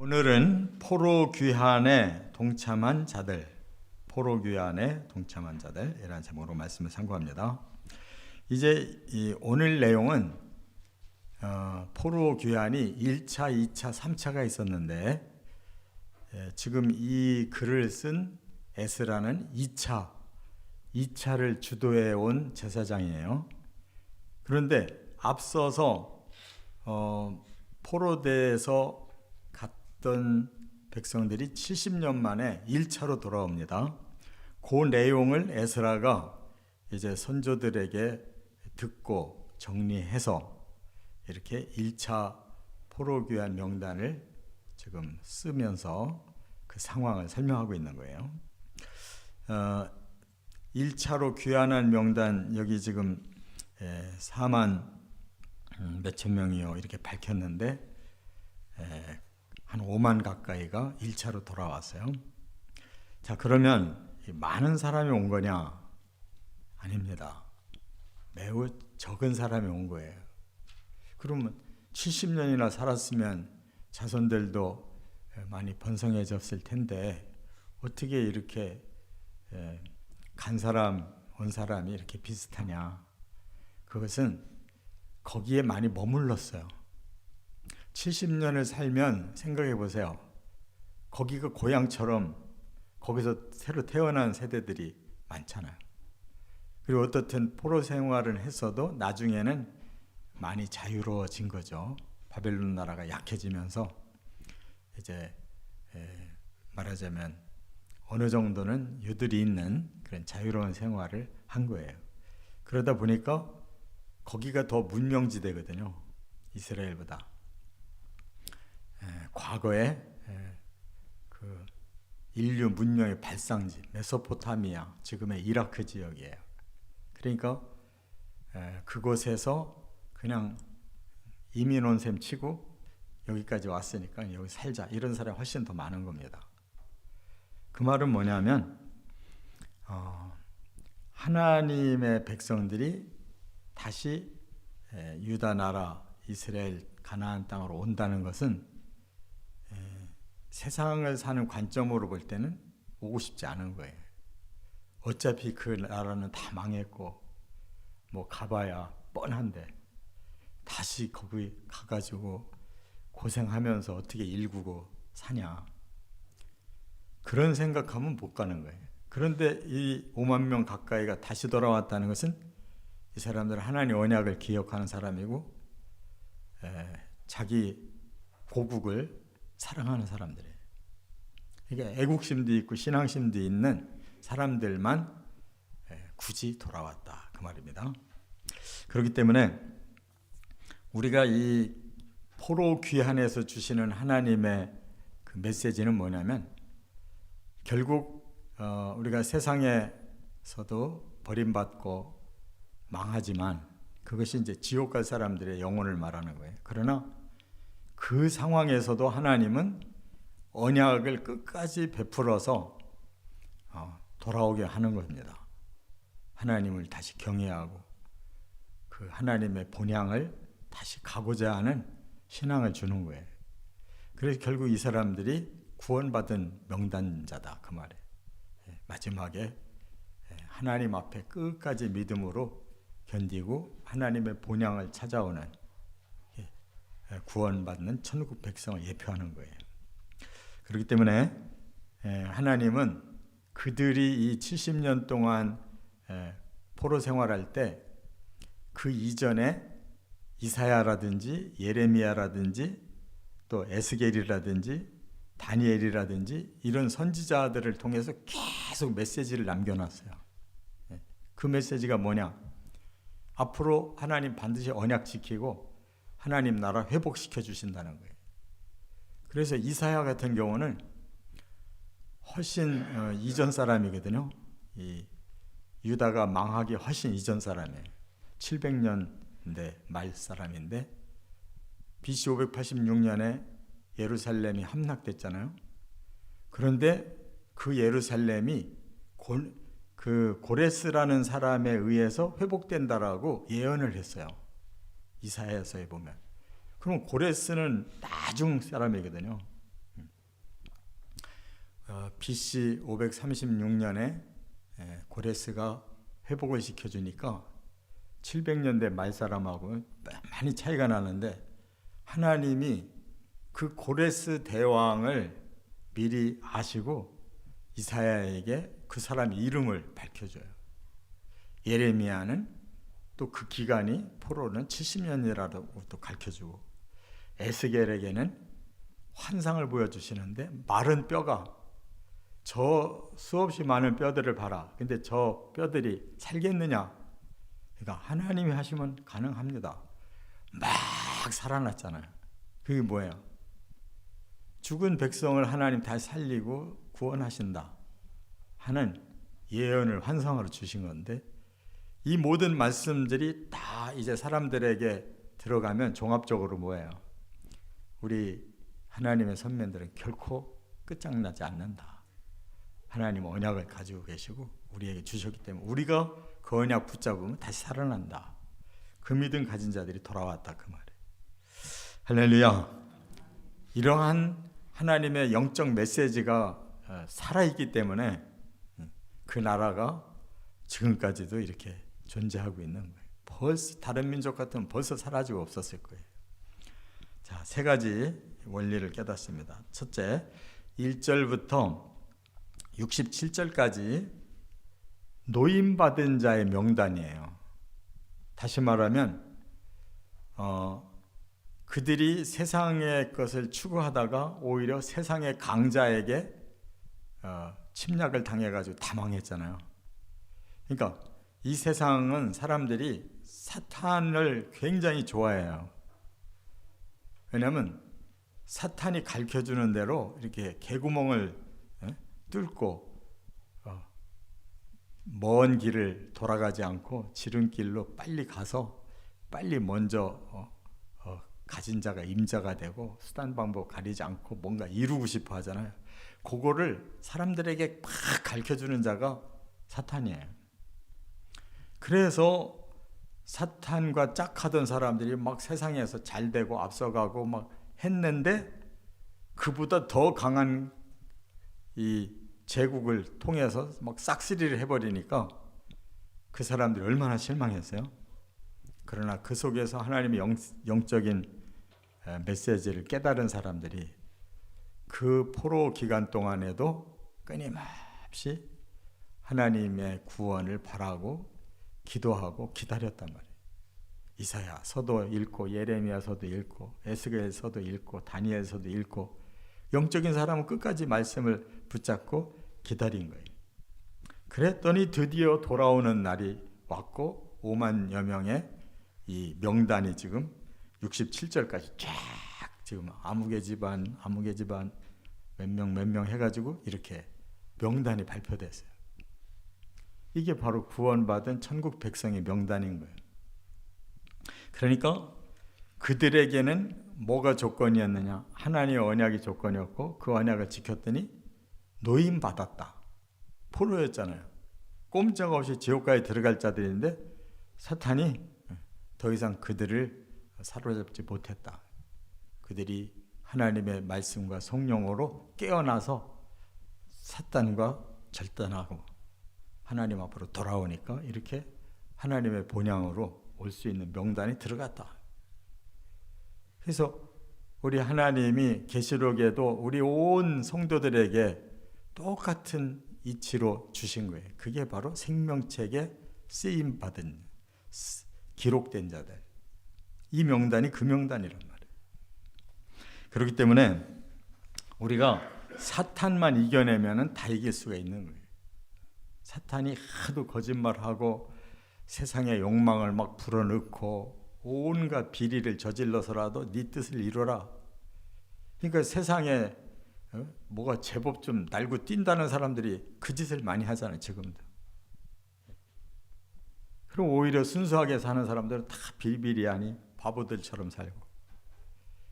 오늘은 포로 귀환에 동참한 자들, 포로 귀환에 동참한 자들이라는 제목으로 말씀을 상고합니다. 이제 오늘 내용은 포로 귀환이 1차, 2차, 3차가 있었는데 지금 이 글을 쓴 에스라는 2차를 주도해 온 제사장이에요. 그런데 앞서서 포로대에서 갔던 백성들이 70년 만에 1차로 돌아옵니다. 그 내용을 에스라가 이제 선조들에게 듣고 정리해서 이렇게 1차 포로 귀환 명단을 지금 쓰면서 그 상황을 설명하고 있는 거예요. 1차로 귀환한 명단 여기 지금 4만 몇천 명이요 이렇게 밝혔는데 한 5만 가까이가 1차로 돌아왔어요. 자, 그러면 많은 사람이 온 거냐? 아닙니다. 매우 적은 사람이 온 거예요. 그러면 70년이나 살았으면 자손들도 많이 번성해졌을 텐데 어떻게 이렇게 간 사람, 온 사람이 이렇게 비슷하냐? 그것은 거기에 많이 머물렀어요. 70년을 살면 생각해 보세요. 거기가 고향처럼 거기서 새로 태어난 세대들이 많잖아요. 그리고 어떻든 포로 생활을 했어도 나중에는 많이 자유로워진 거죠. 바벨론 나라가 약해지면서 이제 말하자면 어느 정도는 유들이 있는 그런 자유로운 생활을 한 거예요. 그러다 보니까 거기가 더 문명지대거든요. 이스라엘보다. 과거에 그 인류 문명의 발상지 메소포타미아, 지금의 이라크 지역이에요. 그러니까 그곳에서 그냥 이민 온 셈 치고 여기까지 왔으니까 여기 살자 이런 사람이 훨씬 더 많은 겁니다. 그 말은 뭐냐면 하나님의 백성들이 다시 유다 나라 이스라엘 가나안 땅으로 온다는 것은 세상을 사는 관점으로 볼 때는 오고 싶지 않은 거예요. 어차피 그 나라는 다 망했고 뭐 가봐야 뻔한데 다시 거기 가가지고 고생하면서 어떻게 일구고 사냐, 그런 생각하면 못 가는 거예요. 그런데 이 5만 명 가까이가 다시 돌아왔다는 것은 이 사람들은 하나님 언약을 기억하는 사람이고 자기 고국을 사랑하는 사람들이에요. 그러니까 애국심도 있고 신앙심도 있는 사람들만 굳이 돌아왔다 그 말입니다. 그렇기 때문에 우리가 이 포로 귀환에서 주시는 하나님의 그 메시지는 뭐냐면 결국 우리가 세상에서도 버림받고 망하지만 그것이 이제 지옥 갈 사람들의 영혼을 말하는 거예요. 그러나 그 상황에서도 하나님은 언약을 끝까지 베풀어서 돌아오게 하는 겁니다. 하나님을 다시 경외하고 그 하나님의 본향을 다시 가고자 하는 신앙을 주는 거예요. 그래서 결국 이 사람들이 구원받은 명단자다 그 말이에요. 마지막에 하나님 앞에 끝까지 믿음으로 견디고 하나님의 본향을 찾아오는 구원받는 천국 백성을 예표하는 거예요. 그렇기 때문에 하나님은 그들이 이 70년 동안 포로 생활할 때 그 이전에 이사야라든지 예레미야라든지 또 에스겔이라든지 다니엘이라든지 이런 선지자들을 통해서 계속 메시지를 남겨놨어요. 그 메시지가 뭐냐? 앞으로 하나님 반드시 언약 지키고 하나님 나라 회복시켜 주신다는 거예요. 그래서 이사야 같은 경우는 훨씬 이전 사람이거든요. 이 유다가 망하기 훨씬 이전 사람이에요. 700년대 말 사람인데 BC 586년에 예루살렘이 함락됐잖아요. 그런데 그 예루살렘이 그 고레스라는 사람에 의해서 회복된다라고 예언을 했어요. 이사야서에 보면. 그럼 고레스는 나중 사람이거든요. BC 536년에 고레스가 회복을 시켜주니까 700년대 말 사람하고 많이 차이가 나는데 하나님이 그 고레스 대왕을 미리 아시고 이사야에게 그 사람의 이름을 밝혀줘요. 예레미야는 또 그 기간이 포로는 70년이라고 또 가르쳐주고 에스겔에게는 환상을 보여주시는데 마른 뼈가 저 수없이 많은 뼈들을 봐라. 근데 저 뼈들이 살겠느냐? 그러니까 하나님이 하시면 가능합니다. 막 살아났잖아요. 그게 뭐예요? 죽은 백성을 하나님 다시 살리고 구원하신다 하는 예언을 환상으로 주신 건데 이 모든 말씀들이 다 이제 사람들에게 들어가면 종합적으로 뭐예요? 우리 하나님의 선면들은 결코 끝장나지 않는다. 하나님 언약을 가지고 계시고 우리에게 주셨기 때문에 우리가 그 언약 붙잡으면 다시 살아난다. 그 믿음 가진 자들이 돌아왔다 그 말이에요. 할렐루야. 이러한 하나님의 영적 메시지가 살아있기 때문에 그 나라가 지금까지도 이렇게 존재하고 있는 거예요. 벌써 다른 민족 같으면 벌써 사라지고 없었을 거예요. 자, 세 가지 원리를 깨닫습니다. 첫째, 1절부터 67절까지 노임받은 자의 명단이에요. 다시 말하면 그들이 세상의 것을 추구하다가 오히려 세상의 강자에게 침략을 당해가지고 다 망했잖아요. 그러니까 이 세상은 사람들이 사탄을 굉장히 좋아해요. 왜냐하면 사탄이 가르쳐주는 대로 이렇게 개구멍을 뚫고 먼 길을 돌아가지 않고 지름길로 빨리 가서 빨리 먼저 가진 자가 임자가 되고 수단 방법 가리지 않고 뭔가 이루고 싶어 하잖아요. 그거를 사람들에게 막 가르쳐주는 자가 사탄이에요. 그래서 사탄과 짝하던 사람들이 막 세상에서 잘 되고 앞서가고 막 했는데 그보다 더 강한 이 제국을 통해서 막 싹쓸이를 해버리니까 그 사람들이 얼마나 실망했어요. 그러나 그 속에서 하나님의 영적인 메시지를 깨달은 사람들이 그 포로 기간 동안에도 끊임없이 하나님의 구원을 바라고 기도하고 기다렸단 말이에요. 이사야서도 읽고 예레미야서도 읽고 에스겔서도 읽고 다니엘서도 읽고 영적인 사람은 끝까지 말씀을 붙잡고 기다린 거예요. 그랬더니 드디어 돌아오는 날이 왔고 5만여 명의 이 명단이 지금 67절까지 쫙 지금 아무개 집안 몇 명 해가지고 이렇게 명단이 발표됐어요. 이게 바로 구원받은 천국 백성의 명단인 거예요. 그러니까 그들에게는 뭐가 조건이었느냐? 하나님의 언약이 조건이었고 그 언약을 지켰더니 노임받았다. 포로였잖아요. 꼼짝없이 지옥까지 들어갈 자들인데 사탄이 더 이상 그들을 사로잡지 못했다. 그들이 하나님의 말씀과 성령으로 깨어나서 사탄과 절단하고 하나님 앞으로 돌아오니까 이렇게 하나님의 본향으로 올 수 있는 명단이 들어갔다. 그래서 우리 하나님이 계시록에도 우리 온 성도들에게 똑같은 이치로 주신 거예요. 그게 바로 생명책에 쓰임받은 기록된 자들. 이 명단이 그 명단이란 말이에요. 그렇기 때문에 우리가 사탄만 이겨내면 다 이길 수가 있는 거예요. 사탄이 하도 거짓말하고 세상의 욕망을 막 불어넣고 온갖 비리를 저질러서라도 네 뜻을 이루라. 그러니까 세상에 뭐가 제법 좀 날고 뛴다는 사람들이 그 짓을 많이 하잖아요. 지금도. 그럼 오히려 순수하게 사는 사람들은 다 비리비리하니 바보들처럼 살고.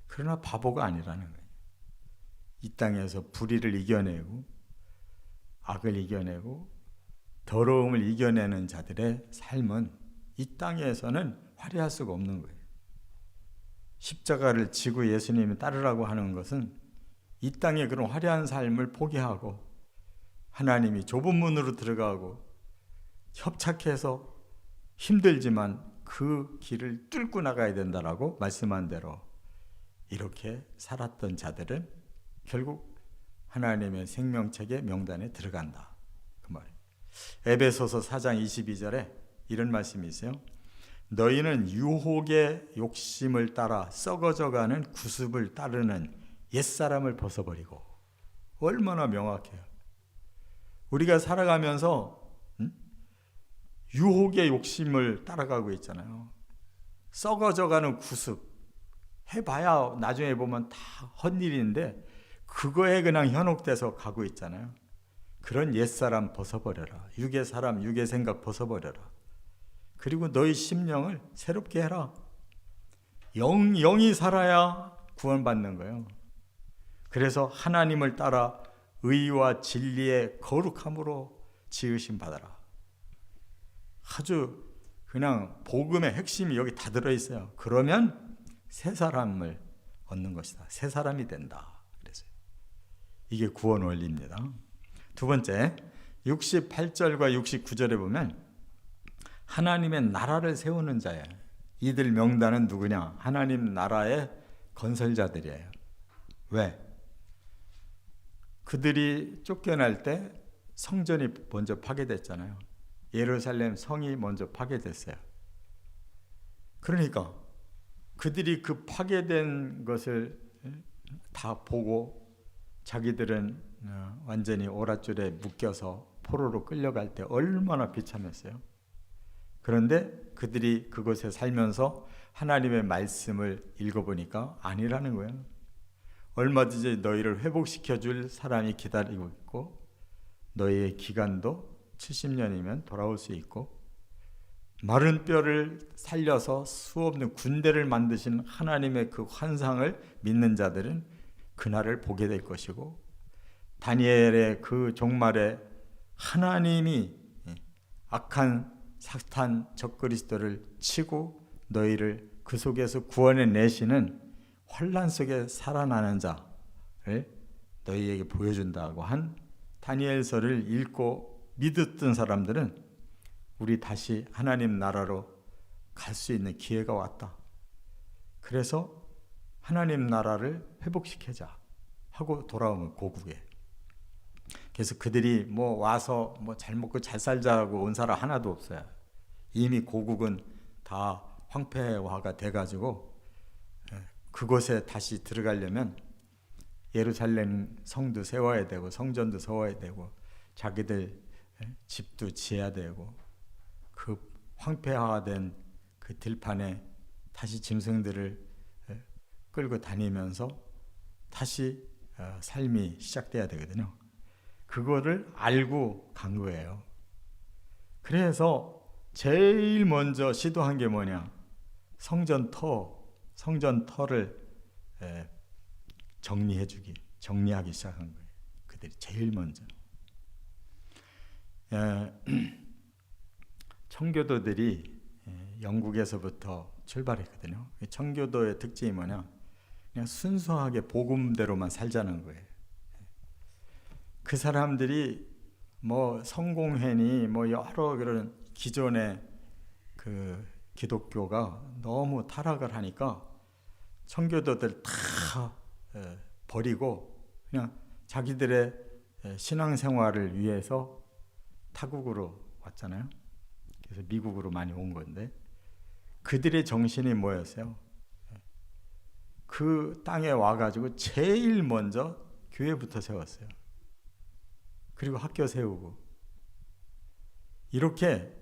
그러나 바보가 아니라는 거예요. 이 땅에서 불의를 이겨내고 악을 이겨내고 더러움을 이겨내는 자들의 삶은 이 땅에서는 화려할 수가 없는 거예요. 십자가를 지고 예수님이 따르라고 하는 것은 이 땅의 그런 화려한 삶을 포기하고 하나님이 좁은 문으로 들어가고 협착해서 힘들지만 그 길을 뚫고 나가야 된다라고 말씀한 대로 이렇게 살았던 자들은 결국 하나님의 생명책의 명단에 들어간다. 그 말이에요. 에베소서 4장 22절에 이런 말씀이 있어요. 너희는 유혹의 욕심을 따라 썩어져가는 구습을 따르는 옛사람을 벗어버리고. 얼마나 명확해요. 우리가 살아가면서 유혹의 욕심을 따라가고 있잖아요. 썩어져가는 구습 해봐야 나중에 보면 다 헛일인데 그거에 그냥 현혹돼서 가고 있잖아요. 그런 옛사람 벗어버려라. 육의 사람, 육의 생각 벗어버려라. 그리고 너희 심령을 새롭게 해라. 영이 살아야 구원받는 거예요. 그래서 하나님을 따라 의와 진리의 거룩함으로 지으심 받아라. 아주 그냥 복음의 핵심이 여기 다 들어있어요. 그러면 새 사람을 얻는 것이다. 새 사람이 된다. 그래서 이게 구원 원리입니다. 두 번째, 68절과 69절에 보면 하나님의 나라를 세우는 자예요. 이들 명단은 누구냐? 하나님 나라의 건설자들이에요. 왜? 그들이 쫓겨날 때 성전이 먼저 파괴됐잖아요. 예루살렘 성이 먼저 파괴됐어요. 그러니까 그들이 그 파괴된 것을 다 보고 자기들은 완전히 오랏줄에 묶여서 포로로 끌려갈 때 얼마나 비참했어요. 그런데 그들이 그곳에 살면서 하나님의 말씀을 읽어보니까 아니라는 거예요. 얼마든지 너희를 회복시켜 줄 사람이 기다리고 있고 너희의 기간도 70년이면 돌아올 수 있고 마른 뼈를 살려서 수없는 군대를 만드신 하나님의 그 환상을 믿는 자들은 그날을 보게 될 것이고 다니엘의 그 종말에 하나님이 악한 사탄 적그리스도를 치고 너희를 그 속에서 구원해 내시는 환난 속에 살아나는 자를 너희에게 보여준다고 한 다니엘서를 읽고 믿었던 사람들은 우리 다시 하나님 나라로 갈 수 있는 기회가 왔다. 그래서 하나님 나라를 회복시키자 하고 돌아오면 고국에. 그래서 그들이 뭐 와서 뭐 잘 먹고 잘 살자고 온 사람 하나도 없어요. 이미 고국은 다 황폐화가 돼가지고 그곳에 다시 들어가려면 예루살렘 성도 세워야 되고 성전도 세워야 되고 자기들 집도 지어야 되고 그 황폐화된 그 들판에 다시 짐승들을 끌고 다니면서 다시 삶이 시작돼야 되거든요. 그거를 알고 간 거예요. 그래서 제일 먼저 시도한 게 뭐냐? 성전터를 정리하기 시작한 거예요. 그들이 제일 먼저. 청교도들이 영국에서부터 출발했거든요. 청교도의 특징이 뭐냐? 그냥 순수하게 복음대로만 살자는 거예요. 그 사람들이 뭐 성공회니 뭐 여러 그런 기존의 그 기독교가 너무 타락을 하니까 청교도들 다 버리고 그냥 자기들의 신앙생활을 위해서 타국으로 왔잖아요. 그래서 미국으로 많이 온 건데 그들의 정신이 뭐였어요? 그 땅에 와가지고 제일 먼저 교회부터 세웠어요. 그리고 학교 세우고 이렇게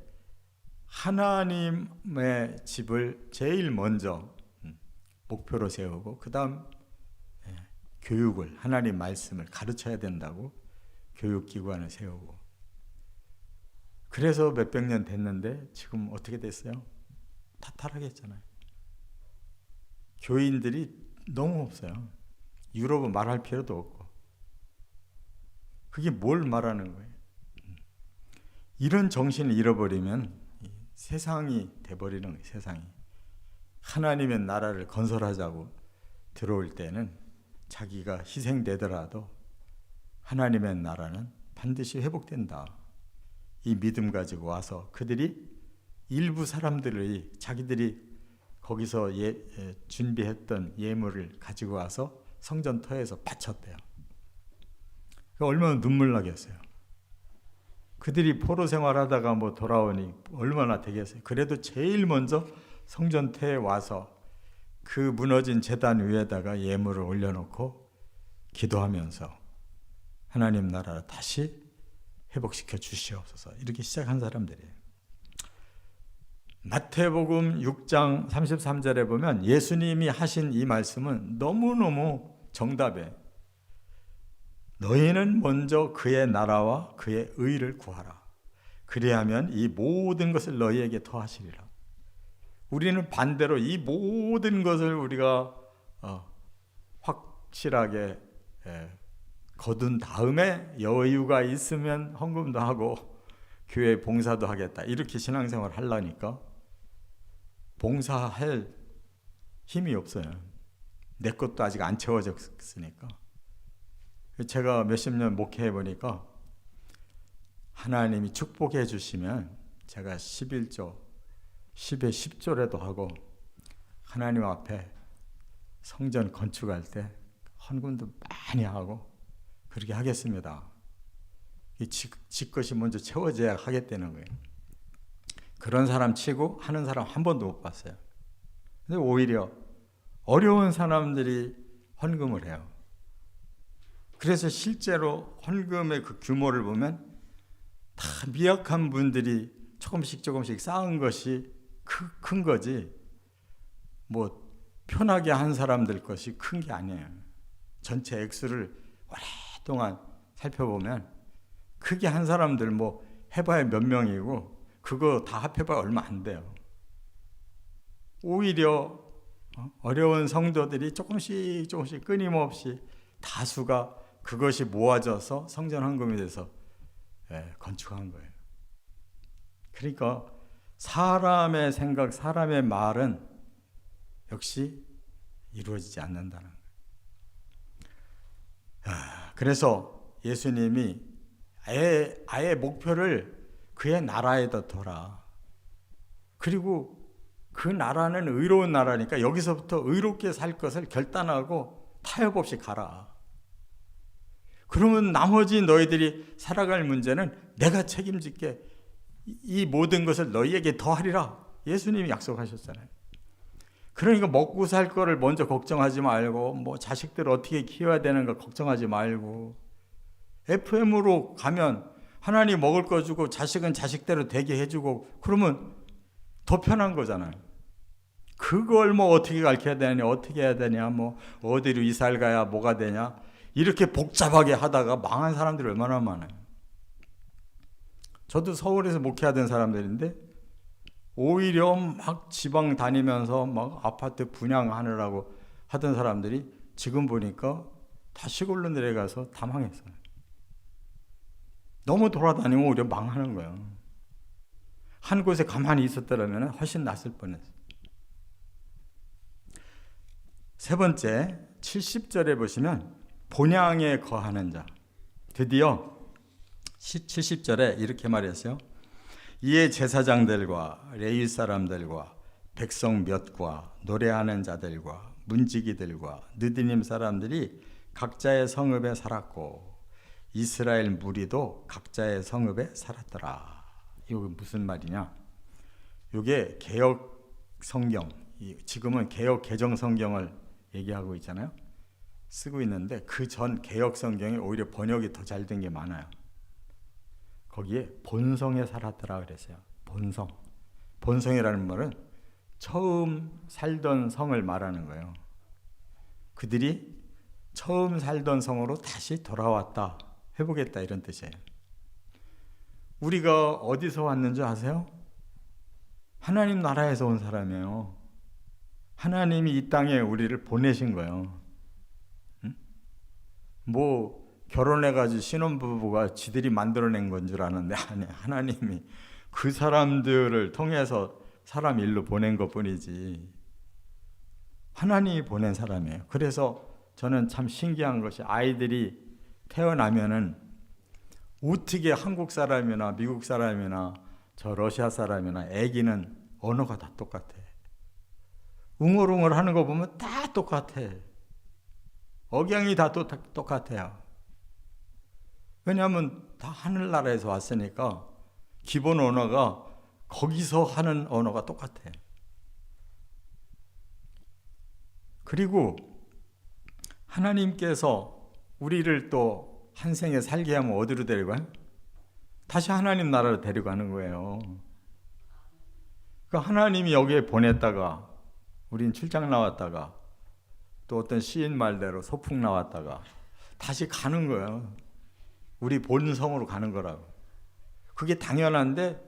하나님의 집을 제일 먼저 목표로 세우고 그 다음 교육을 하나님 말씀을 가르쳐야 된다고 교육기관을 세우고 그래서 몇백 년 됐는데 지금 어떻게 됐어요? 다 타락했잖아요. 교인들이 너무 없어요. 유럽은 말할 필요도 없고 그게 뭘 말하는 거예요? 이런 정신을 잃어버리면 세상이 돼버리는 거예요. 세상이. 하나님의 나라를 건설하자고 들어올 때는 자기가 희생되더라도 하나님의 나라는 반드시 회복된다. 이 믿음 가지고 와서 그들이 일부 사람들의 자기들이 거기서 준비했던 예물을 가지고 와서 성전터에서 바쳤대요. 얼마나 눈물 나겠어요. 그들이 포로 생활하다가 뭐 돌아오니 얼마나 되겠어요. 그래도 제일 먼저 성전터에 와서 그 무너진 제단 위에다가 예물을 올려놓고 기도하면서 하나님 나라를 다시 회복시켜 주시옵소서, 이렇게 시작한 사람들이에요. 마태복음 6장 33절에 보면 예수님이 하신 이 말씀은 너무너무 정답해. 너희는 먼저 그의 나라와 그의 의를 구하라. 그리하면 이 모든 것을 너희에게 더하시리라. 우리는 반대로 이 모든 것을 우리가 확실하게 거둔 다음에 여유가 있으면 헌금도 하고 교회 봉사도 하겠다, 이렇게 신앙생활을 하려니까 봉사할 힘이 없어요. 내 것도 아직 안 채워졌으니까. 제가 몇십 년 목회해 보니까 하나님이 축복해 주시면 제가 11조 10에 10조라도 하고 하나님 앞에 성전 건축할 때 헌금도 많이 하고 그렇게 하겠습니다. 지 것이 먼저 채워져야 하겠다는 거예요. 그런 사람 치고 하는 사람 한 번도 못 봤어요. 근데 오히려 어려운 사람들이 헌금을 해요. 그래서 실제로 헌금의 그 규모를 보면 다 미약한 분들이 조금씩 쌓은 것이 큰 거지, 뭐 편하게 한 사람들 것이 큰 게 아니에요. 전체 액수를 오랫동안 살펴보면 크게 한 사람들 뭐 해봐야 몇 명이고 그거 다 합해봐야 얼마 안 돼요. 오히려 어려운 성도들이 조금씩 끊임없이 다수가 그것이 모아져서 성전 헌금이 돼서 건축한 거예요. 그러니까 사람의 생각, 사람의 말은 역시 이루어지지 않는다는 거예요. 그래서 예수님이 아예 목표를 그의 나라에다 둬라. 그리고 그 나라는 의로운 나라니까 여기서부터 의롭게 살 것을 결단하고 타협 없이 가라. 그러면 나머지 너희들이 살아갈 문제는 내가 책임질게. 이 모든 것을 너희에게 더하리라. 예수님이 약속하셨잖아요. 그러니까 먹고 살 거를 먼저 걱정하지 말고 뭐 자식들 어떻게 키워야 되는 거 걱정하지 말고 FM으로 가면 하나님 먹을 거 주고 자식은 자식대로 되게 해주고 그러면 더 편한 거잖아요. 그걸 뭐 어떻게 가르쳐야 되냐, 어떻게 해야 되냐, 뭐 어디로 이사를 가야 뭐가 되냐, 이렇게 복잡하게 하다가 망한 사람들이 얼마나 많아요. 저도 서울에서 목회하던 사람들인데 오히려 막 지방 다니면서 막 아파트 분양하느라고 하던 사람들이 지금 보니까 다 시골로 내려가서 다 망했어요. 너무 돌아다니면 오히려 망하는 거예요. 한 곳에 가만히 있었더라면 훨씬 낫을 뻔했어요. 세 번째, 70절에 보시면 본향에 거하는 자. 드디어 70절에 이렇게 말했어요. 이에 제사장들과 레위 사람들과 백성 몇과 노래하는 자들과 문지기들과 느디님 사람들이 각자의 성읍에 살았고 이스라엘 무리도 각자의 성읍에 살았더라. 이거 무슨 말이냐? 이게 개역 성경, 지금은 개역 개정 성경을 얘기하고 있잖아요. 쓰고 있는데 그 전 개역 성경이 오히려 번역이 더 잘 된 게 많아요. 거기에 본성에 살았더라 그랬어요. 본성. 본성이라는 말은 처음 살던 성을 말하는 거예요. 그들이 처음 살던 성으로 다시 돌아왔다. 해보겠다, 이런 뜻이에요. 우리가 어디서 왔는지 아세요? 하나님 나라에서 온 사람이에요. 하나님이 이 땅에 우리를 보내신 거예요. 응? 뭐 결혼해가지고 신혼부부가 지들이 만들어낸 건 줄 아는데 아니, 하나님이 그 사람들을 통해서 사람 일로 보낸 것뿐이지 하나님이 보낸 사람이에요. 그래서 저는 참 신기한 것이 아이들이 태어나면은 어떻게 한국 사람이나 미국 사람이나 저 러시아 사람이나 애기는 언어가 다 똑같아. 웅얼웅얼 하는 거 보면 다 똑같아. 억양이 다 똑같아요. 왜냐하면 다 하늘나라에서 왔으니까 기본 언어가 거기서 하는 언어가 똑같아. 그리고 하나님께서 우리를 또 한 생에 살게 하면 어디로 데려가요? 다시 하나님 나라로 데려가는 거예요. 그러니까 하나님이 여기에 보냈다가 우린 출장 나왔다가 또 어떤 시인 말대로 소풍 나왔다가 다시 가는 거예요. 우리 본성으로 가는 거라고. 그게 당연한데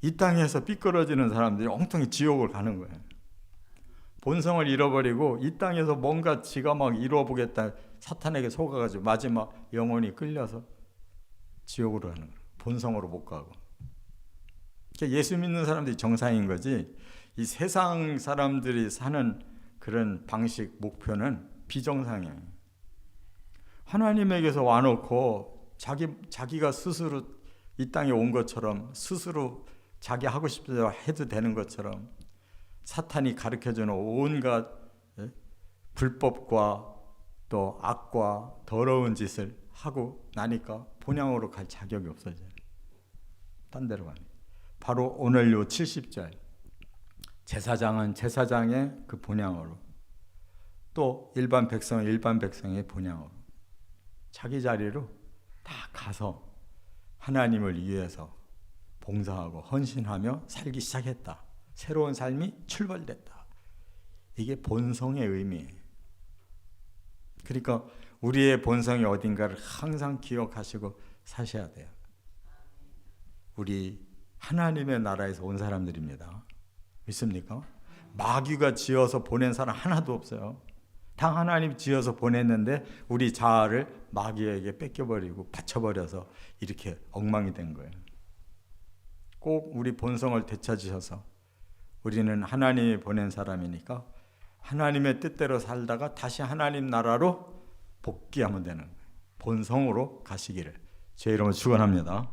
이 땅에서 삐뚤어지는 사람들이 엉뚱히 지옥을 가는 거예요. 본성을 잃어버리고 이 땅에서 뭔가 지가 막 이루어보겠다 사탄에게 속아가지고 마지막 영혼이 끌려서 지옥으로 가는 거예요. 본성으로 못 가고. 그러니까 예수 믿는 사람들이 정상인 거지 이 세상 사람들이 사는 그런 방식, 목표는 비정상이에요. 하나님에게서 와놓고 자기가 스스로 이 땅에 온 것처럼 스스로 자기 하고 싶은 대로 해도 되는 것처럼 사탄이 가르쳐주는 온갖 불법과 또 악과 더러운 짓을 하고 나니까 본향으로 갈 자격이 없어져요. 딴 데로 가니. 바로 오늘 요 70절 제사장은 제사장의 그 본향으로 또 일반 백성은 일반 백성의 본향으로 자기 자리로 다 가서 하나님을 위해서 봉사하고 헌신하며 살기 시작했다. 새로운 삶이 출발됐다. 이게 본성의 의미예요. 그러니까 우리의 본성이 어딘가를 항상 기억하시고 사셔야 돼요. 우리 하나님의 나라에서 온 사람들입니다. 믿습니까? 마귀가 지어서 보낸 사람 하나도 없어요. 다 하나님 지어서 보냈는데 우리 자아를 마귀에게 뺏겨버리고 바쳐버려서 이렇게 엉망이 된 거예요. 꼭 우리 본성을 되찾으셔서 우리는 하나님이 보낸 사람이니까 하나님의 뜻대로 살다가 다시 하나님 나라로 복귀하면 되는 거예요. 본성으로 가시기를 주의 이름으로 축원합니다.